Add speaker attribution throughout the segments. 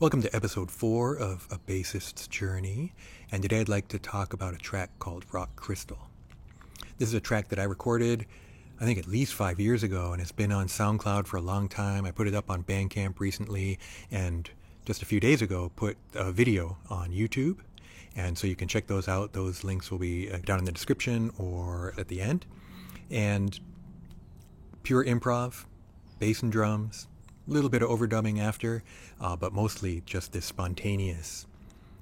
Speaker 1: Welcome to episode 4 of A Bassist's Journey, and today I'd like to talk about a track called Rock Crystal. This is a track that I recorded, I think at least 5 years ago, and it's been on SoundCloud for a long time. I put it up on Bandcamp recently, and just a few days ago put a video on YouTube, and so you can check those out. Those links will be down in the description or at the end. And pure improv, bass and drums, a little bit of overdubbing after, but mostly just this spontaneous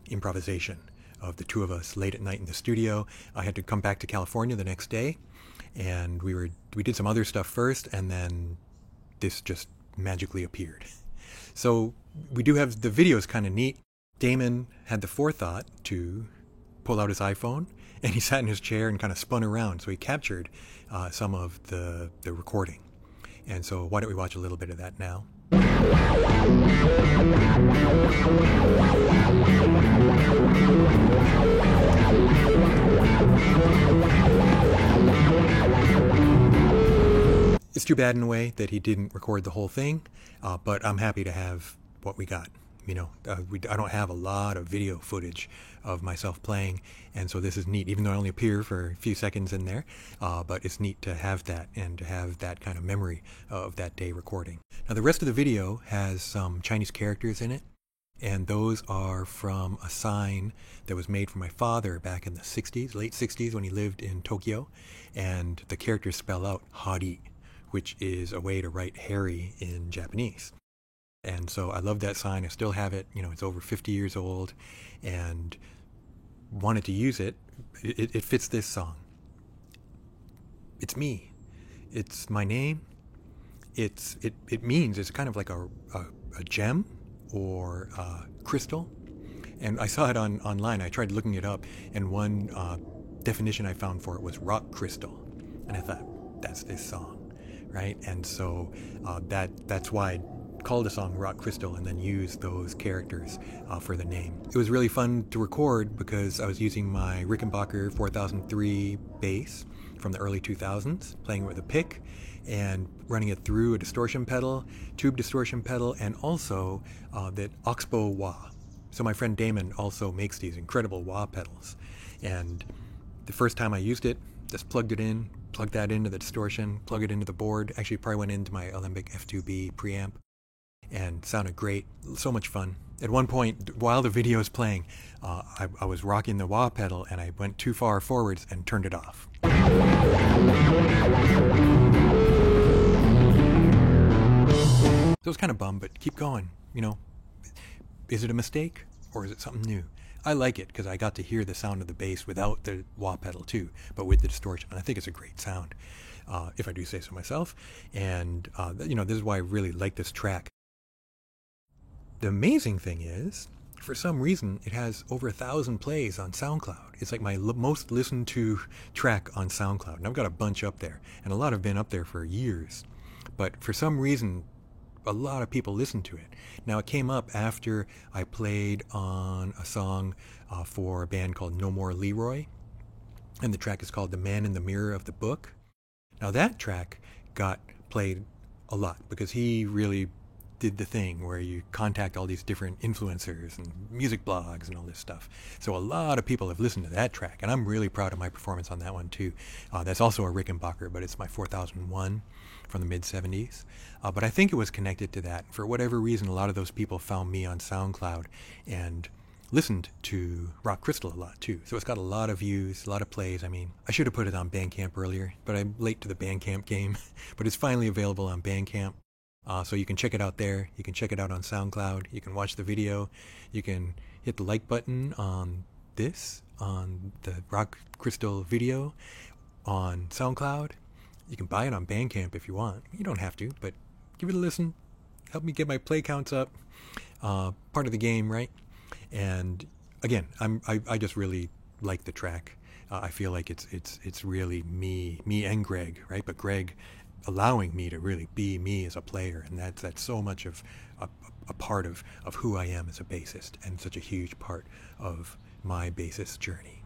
Speaker 1: improvisation of the two of us late at night in the studio. I had to come back to California the next day, and we did some other stuff first, and then this just magically appeared. So we do have the video is kind of neat. Damon had the forethought to pull out his iPhone, and he sat in his chair and kind of spun around, so he captured some of the recording. And so why don't we watch a little bit of that now? It's too bad in a way that he didn't record the whole thing, but I'm happy to have what we got. You know, I don't have a lot of video footage of myself playing, and so this is neat, even though I only appear for a few seconds in there, but it's neat to have that and to have that kind of memory of that day recording. Now, the rest of the video has some Chinese characters in it, and those are from a sign that was made for my father back in the 60s, late 60s, when he lived in Tokyo, and the characters spell out Hari, which is a way to write Harry in Japanese. And so I love that sign. I still have it. You know, it's over 50 years old, and wanted to use it. It fits this song. It's me. It's my name. It means it's kind of like a gem or a crystal. And I saw it online. I tried looking it up, and one definition I found for it was rock crystal. And I thought, that's this song, right? And so that's why I called the song Rock Crystal and then used those characters for the name. It was really fun to record because I was using my Rickenbacker 4003 bass from the early 2000s, playing it with a pick and running it through a distortion pedal, tube distortion pedal, and also that Oxbow wah. So my friend Damon also makes these incredible wah pedals. And the first time I used it, just plugged it in, plugged that into the distortion, plug it into the board. Actually, probably went into my Alembic F2B preamp, and sounded great. So much fun. At one point, while the video is playing, I was rocking the wah pedal, and I went too far forwards and turned it off. So I was kind of bummed, but keep going. You know, is it a mistake or is it something new? I like it because I got to hear the sound of the bass without the wah pedal too, but with the distortion. And I think it's a great sound, if I do say so myself. And you know, this is why I really like this track. The amazing thing is, for some reason, it has over 1,000 plays on SoundCloud. It's like my most listened to track on SoundCloud. And I've got a bunch up there, and a lot have been up there for years. But for some reason, a lot of people listen to it. Now, it came up after I played on a song for a band called No More Leroy, and the track is called The Man in the Mirror of the Book. Now, that track got played a lot because he really did the thing where you contact all these different influencers and music blogs and all this stuff. So a lot of people have listened to that track, and I'm really proud of my performance on that one too. That's also a Rickenbacker, but it's my 4001 from the mid-70s. But I think it was connected to that. For whatever reason, a lot of those people found me on SoundCloud and listened to Rock Crystal a lot too. So it's got a lot of views, a lot of plays. I mean, I should have put it on Bandcamp earlier, but I'm late to the Bandcamp game. But it's finally available on Bandcamp. So you can check it out there. You can check it out on SoundCloud. You can watch the video. You can hit the like button on this, on the Rock Crystal video on SoundCloud. You can buy it on Bandcamp if you want. You don't have to, but give it a listen. Help me get my play counts up. Part of the game, right? And again, I just really like the track. I feel like it's really me and Greg, right? But Greg allowing me to really be me as a player, and that's so much of a part of who I am as a bassist, and such a huge part of my bassist journey.